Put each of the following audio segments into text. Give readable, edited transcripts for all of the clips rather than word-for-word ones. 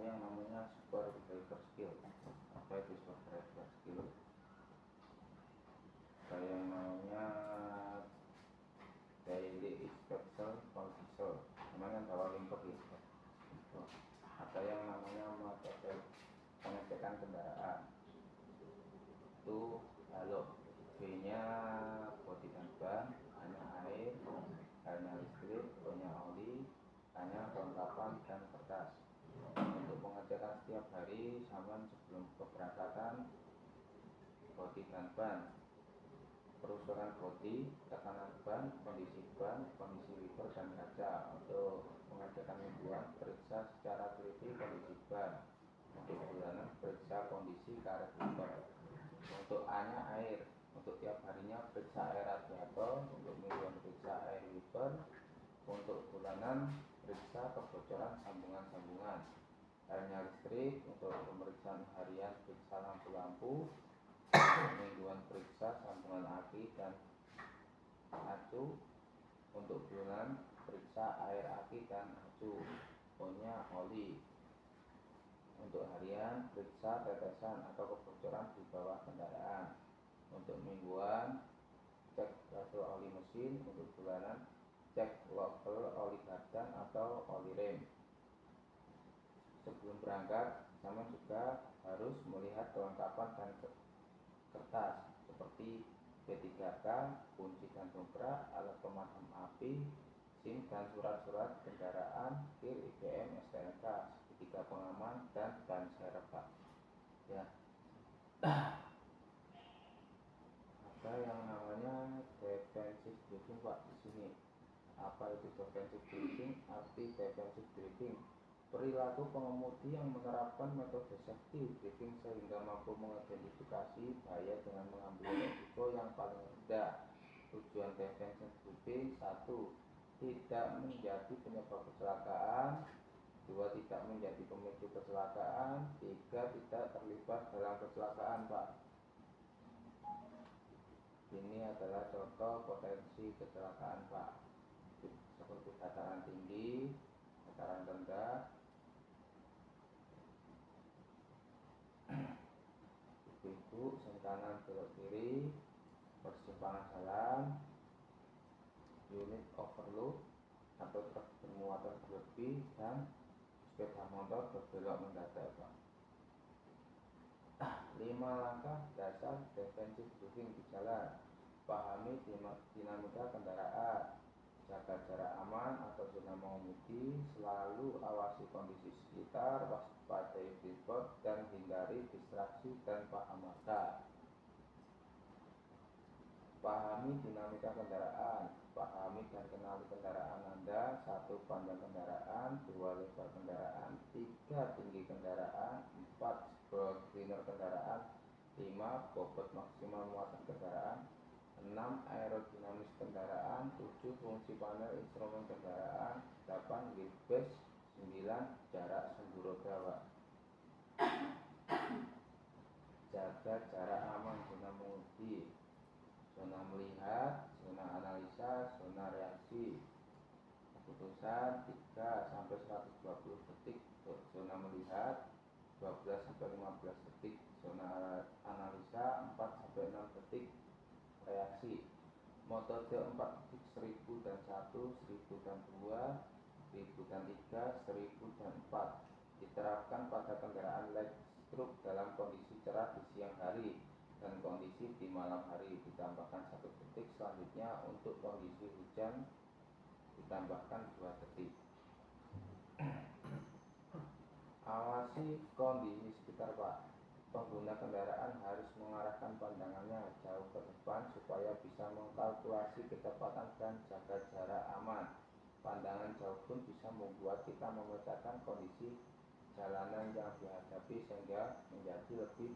ada yang namanya super driver skill. Apa itu super driver skill? Ada yang namanya daily inspection officer, namanya bawa limper gitu. Ada yang namanya pengecekan kendaraan, itu halo, B-nya bodi dan ban, A-nya air, L-nya listrik, O-nya oli, A-nya kelengkapan dan kertas. Untuk pengecekan setiap hari sama sebelum keberangkatan, bodi dan ban, perusahaan bodi, tekanan ban, kondisi wiper dan kaca. Untuk pengecekan mingguan, periksa secara teliti kondisi ban. Untuk bulanan, periksa kondisi karet wiper. Untuk A-nya air, untuk tiap harinya periksa air radiator. Untuk mingguan periksa air wiper. Untuk bulanan periksa kebocoran sambungan-sambungan. L-nya listrik, untuk pemeriksaan harian periksa lampu-lampu. Mingguan periksa sambungan aki dan acu. Untuk bulanan periksa air aki dan acu. O-nya oli. Untuk harian periksa tetesan atau kebocoran di bawah kendaraan. Untuk mingguan cek level oli mesin. Untuk bulanan cek level oli gardan atau oli rem. Sebelum berangkat sama juga harus melihat kelengkapan dan kertas seperti B3K, kunci dan dompet, alat pemadam api, SIM dan surat-surat kendaraan, KIR, IBM, STNK, segitiga pengaman dan ban serep, Pak. Ya. Ada yang namanya defensive briefing, Pak, di sini. Apa itu defensive briefing? Arti defensive briefing: perilaku pengemudi yang menerapkan metode safety briefing sehingga mampu mengidentifikasi bahaya dengan mengambil risiko yang paling rendah. Tujuan defensive briefing: 1. Tidak menjadi penyebab kecelakaan. 2. Tidak menjadi pemicu kecelakaan. 3. Tidak terlibat dalam kecelakaan, Pak. Ini adalah contoh potensi kecelakaan, Pak, seperti dataran tinggi, dataran rendah, ibu sen kanan belok kiri, persimpangan jalan, unit overload atau truk bermuatan berlebih, dan sepeda motor berbelok mendadak, Pak. 5 langkah dasar defensive briefing di jalan: pahami dinamika kendaraan, jaga jarak aman atau zona mengemudi, selalu awasi kondisi sekitar, waspadai blind dan hindari distraksi dan paham arah. Pahami dinamika kendaraan: pahami dan kenali kendaraan Anda. 1. Panjang kendaraan, 2. lebar kendaraan, 3. tinggi kendaraan, 4. scroll kendaraan, 5. bobot maksimal muatan kendaraan, 6. aerodinamis kendaraan, 7. fungsi panel instrumen kendaraan, 8. wheelbase, 9. jarak sumbu roda, Pak. Jaga jarak aman zona mengemudi: zona melihat, zona analisa, zona reaksi. Keputusan 3 sampai 120 detik untuk zona melihat, 12 sampai 15 detik zona analisa, 4 sampai 6 detik reaksi. Metode 4 detik 1000 dan 1, 1000 dan 2, 1000 dan 3, 1000 dan 4 diterapkan pada kendaraan light truk dalam kondisi cerah di siang hari dan kondisi di malam hari. Ditambahkan 1 detik selanjutnya untuk kondisi hujan, ditambahkan 2 detik. Awasi kondisi sekitar, Pak. Pengguna kendaraan harus mengarahkan pandangannya jauh ke depan supaya bisa mengkalkulasi kecepatan dan jaga jarak aman. Pandangan jauh pun bisa membuat kita memetakan kondisi jalanan yang dihadapi sehingga menjadi lebih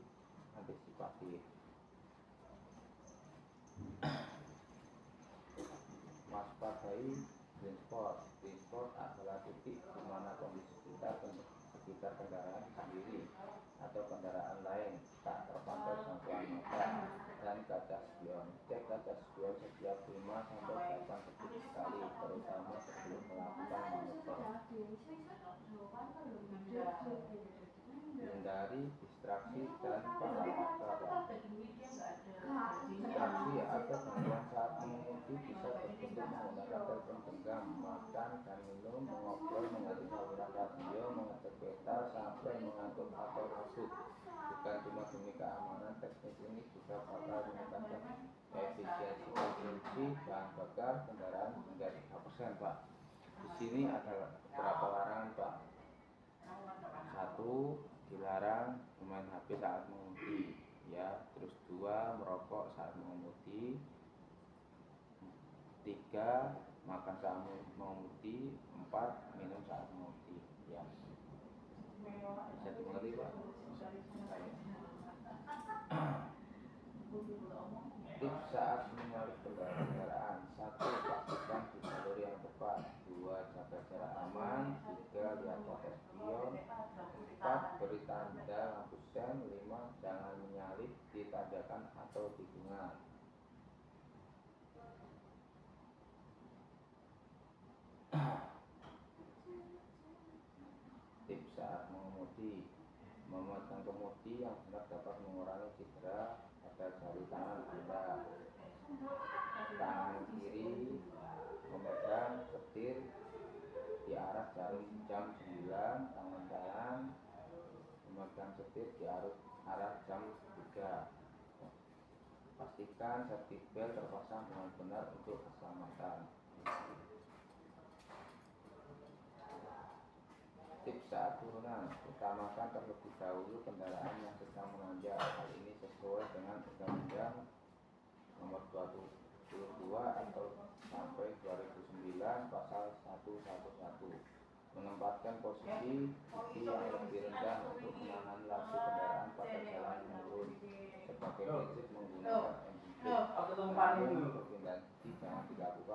antisipatif. Waspadai blind spot. Blind spot adalah titik di mana kondisi sekitar kendaraan sendiri atau kendaraan lain tak terpantau jangkauan mata dan kaca spion. Cek kaca spion setiap 5 sampai 8 detik sekali, terutama sebelum melakukan manuver. Hindari distraksi dan pengalaman. Distraksi atau gangguan saat mengemudi bisa berbentuk menggunakan telepon genggam, makan dan minum, mengobrol, menghati saluran radio, mengecek peta, sampai mengantuk atau masuk. Bukan cuma demi keamanan, teknik ini juga bakal meningkatkan efisiensi konsumsi bahan bakar kendaraan hingga 3%, Pak. Di sini ada beberapa larangan, Pak. 1. Dilarang bermain HP saat mengemudi, ya. Terus 2. Merokok saat mengemudi. 3. Makan saat mengemudi. 4. Minum saat mengemudi, ya. Bisa dimengerti, Pak? Tips saat menyalip kendaraan. 1. Pastikan di jalur yang tepat. 2. Jaga jarak aman. 3. Lihat pakai spion. 4. Beri tanda lampu sen. 5. Jangan menyalip di tanjakan atau tikungan. Tips saat mengemudi. Memegang kemudi yang benar dapat mengurangi cedera pada jari tangan Anda. Tangan kiri memegang setir di arah jarum jam 9, tangan kanan memegang setir di arah jam 3. Pastikan safety belt terpasang dengan benar untuk keselamatan. Tips saat turunan. Utamakan terlebih dahulu kendaraan yang sedang menanjak. Hal ini sesuai dengan Undang-Undang Nomor 22 atau sampai 2009 Pasal 111. Menempatkan posisi gigi yang lebih rendah untuk menahan laju kendaraan pada jalan menurun. Sebagai prinsip menggunakan engine brake. Namun perpindahan gigi jangan dilakukan